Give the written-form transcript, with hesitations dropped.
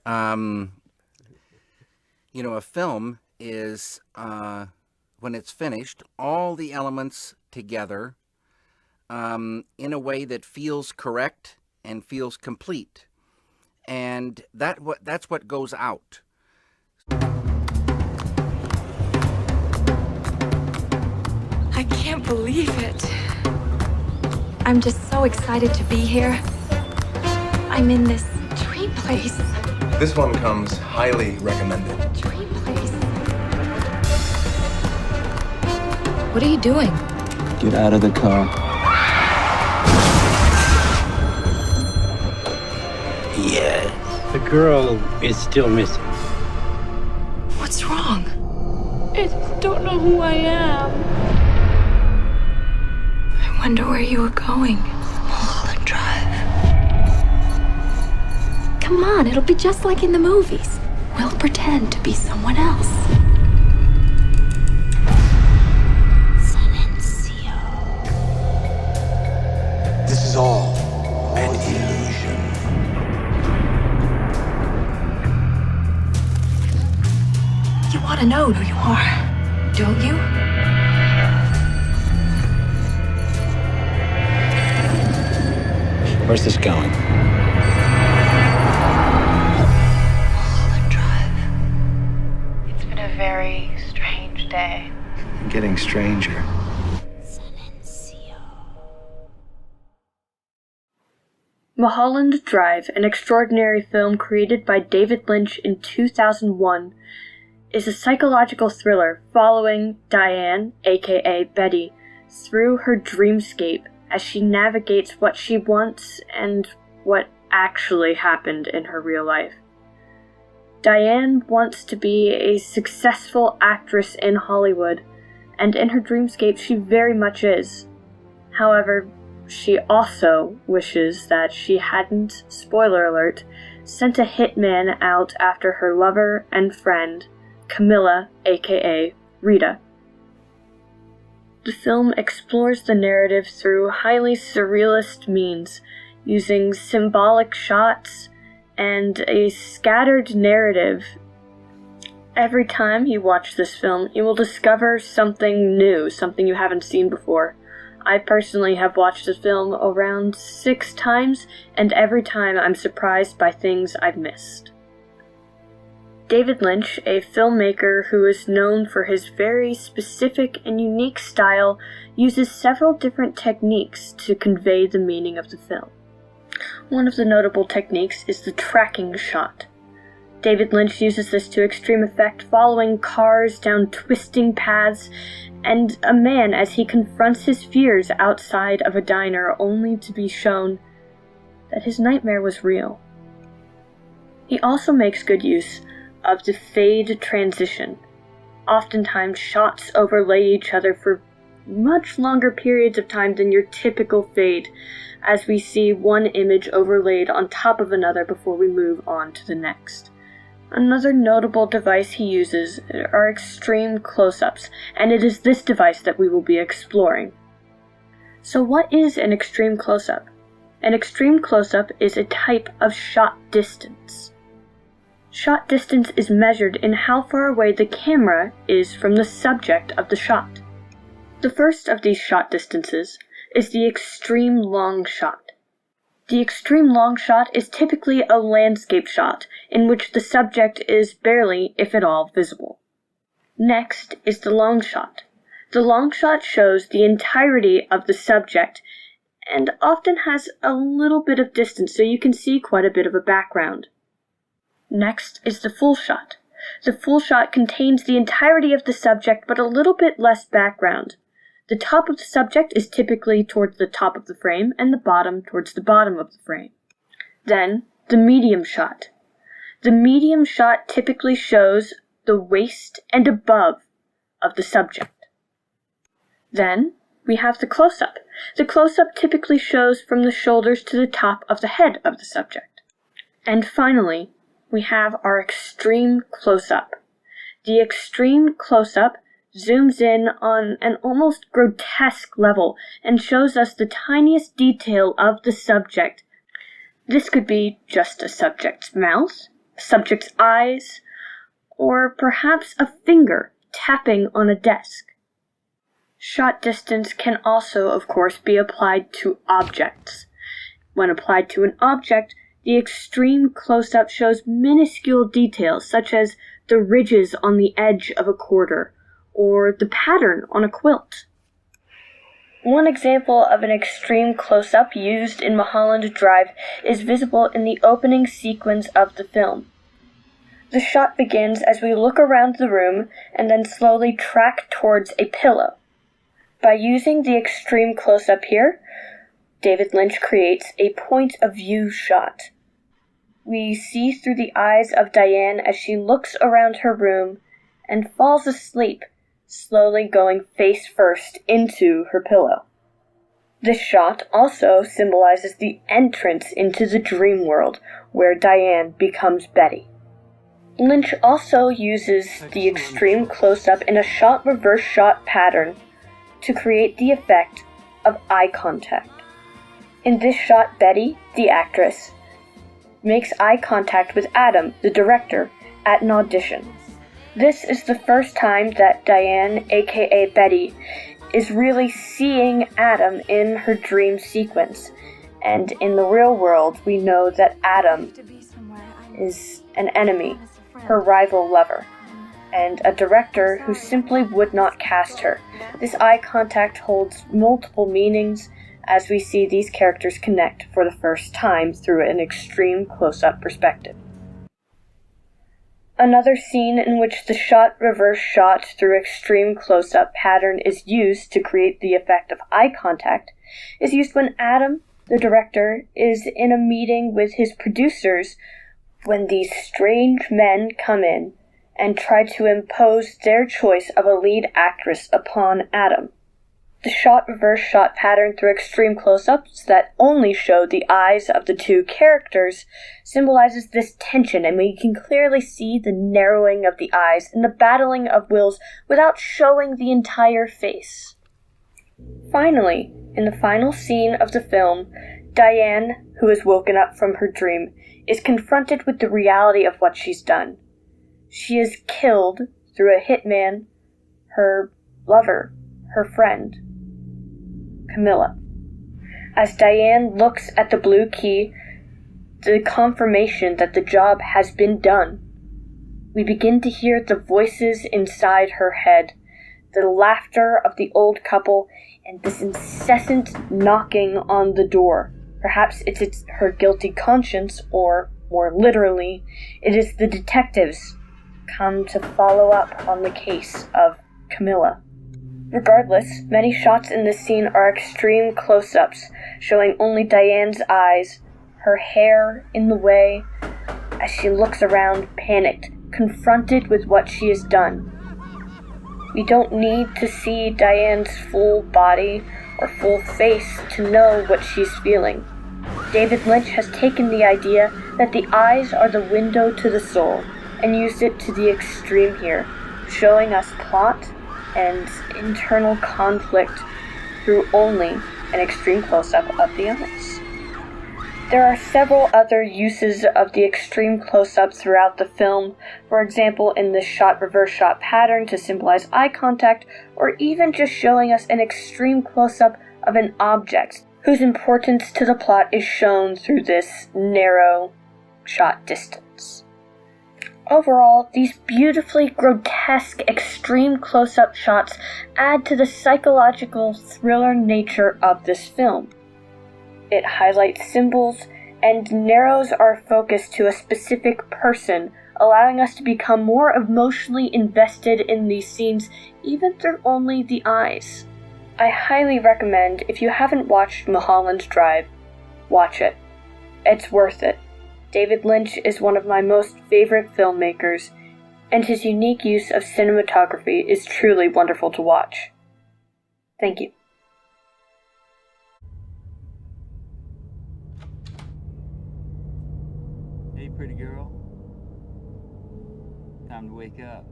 Um, a film is, when it's finished, all the elements together in a way that feels correct and feels complete. And that's what goes out. I can't believe it. I'm just so excited to be here. I'm in this dream place. This one comes highly recommended. Dream place. What are you doing? Get out of the car. Yes. The girl is still missing. What's wrong? I just don't know who I am. I wonder where you were going. Mulholland Drive. Come on, it'll be just like in the movies. We'll pretend to be someone else. This is all an illusion. You want to know who you are, don't you? Where's this going? Mulholland Drive. It's been a very strange day. Getting stranger. Mulholland Drive, an extraordinary film created by David Lynch in 2001, is a psychological thriller following Diane, aka Betty, through her dreamscape as she navigates what she wants and what actually happened in her real life. Diane wants to be a successful actress in Hollywood, and in her dreamscape she very much is. However, she also wishes that she hadn't, spoiler alert, sent a hitman out after her lover and friend, Camilla, aka Rita. The film explores the narrative through highly surrealist means, using symbolic shots and a scattered narrative. Every time you watch this film, you will discover something new, something you haven't seen before. I personally have watched the film around 6 times, and every time I'm surprised by things I've missed. David Lynch, a filmmaker who is known for his very specific and unique style, uses several different techniques to convey the meaning of the film. One of the notable techniques is the tracking shot. David Lynch uses this to extreme effect, following cars down twisting paths and a man as he confronts his fears outside of a diner, only to be shown that his nightmare was real. He also makes good use of the fade transition. Oftentimes, shots overlay each other for much longer periods of time than your typical fade, as we see one image overlaid on top of another before we move on to the next. Another notable device he uses are extreme close-ups, and it is this device that we will be exploring. So what is an extreme close-up? An extreme close-up is a type of shot distance. Shot distance is measured in how far away the camera is from the subject of the shot. The first of these shot distances is the extreme long shot. The extreme long shot is typically a landscape shot in which the subject is barely, if at all, visible. Next is the long shot. The long shot shows the entirety of the subject and often has a little bit of distance, so you can see quite a bit of a background. Next is the full shot. The full shot contains the entirety of the subject but a little bit less background. The top of the subject is typically towards the top of the frame and the bottom towards the bottom of the frame. Then, the medium shot. The medium shot typically shows the waist and above of the subject. Then, we have the close-up. The close-up typically shows from the shoulders to the top of the head of the subject. And finally, we have our extreme close-up. The extreme close-up zooms in on an almost grotesque level and shows us the tiniest detail of the subject. This could be just a subject's mouth, subject's eyes, or perhaps a finger tapping on a desk. Shot distance can also, of course, be applied to objects. When applied to an object, the extreme close-up shows minuscule details such as the ridges on the edge of a quarter, or the pattern on a quilt. One example of an extreme close-up used in Mulholland Drive is visible in the opening sequence of the film. The shot begins as we look around the room and then slowly track towards a pillow. By using the extreme close-up here, David Lynch creates a point-of-view shot. We see through the eyes of Diane as she looks around her room and falls asleep, slowly going face first into her pillow. This shot also symbolizes the entrance into the dream world, where Diane becomes Betty. Lynch also uses the extreme close-up in a shot-reverse shot pattern to create the effect of eye contact. In this shot, Betty, the actress, makes eye contact with Adam, the director, at an audition. This is the first time that Diane, aka Betty, is really seeing Adam in her dream sequence. And in the real world, we know that Adam is an enemy, her rival lover, and a director who simply would not cast her. This eye contact holds multiple meanings as we see these characters connect for the first time through an extreme close-up perspective. Another scene in which the shot-reverse shot through extreme close-up pattern is used to create the effect of eye contact is used when Adam, the director, is in a meeting with his producers when these strange men come in and try to impose their choice of a lead actress upon Adam. The shot-reverse shot pattern through extreme close-ups that only show the eyes of the two characters symbolizes this tension, and we can clearly see the narrowing of the eyes and the battling of wills without showing the entire face. Finally, in the final scene of the film, Diane, who has woken up from her dream, is confronted with the reality of what she's done. She is killed through a hitman, her lover, her friend, Camilla. As Diane looks at the blue key, the confirmation that the job has been done, we begin to hear the voices inside her head, the laughter of the old couple, and this incessant knocking on the door. Perhaps it's her guilty conscience, or, more literally, it is the detectives come to follow up on the case of Camilla. Regardless, many shots in this scene are extreme close-ups, showing only Diane's eyes, her hair in the way, as she looks around panicked, confronted with what she has done. We don't need to see Diane's full body or full face to know what she's feeling. David Lynch has taken the idea that the eyes are the window to the soul and used it to the extreme here, showing us plot and internal conflict through only an extreme close-up of the eyes. There are several other uses of the extreme close-up throughout the film, for example in the shot-reverse shot pattern to symbolize eye contact, or even just showing us an extreme close-up of an object whose importance to the plot is shown through this narrow shot distance. Overall, these beautifully grotesque extreme close-up shots add to the psychological thriller nature of this film. It highlights symbols and narrows our focus to a specific person, allowing us to become more emotionally invested in these scenes, even through only the eyes. I highly recommend, if you haven't watched Mulholland Drive, watch it. It's worth it. David Lynch is one of my most favorite filmmakers, and his unique use of cinematography is truly wonderful to watch. Thank you. Hey, pretty girl. Time to wake up.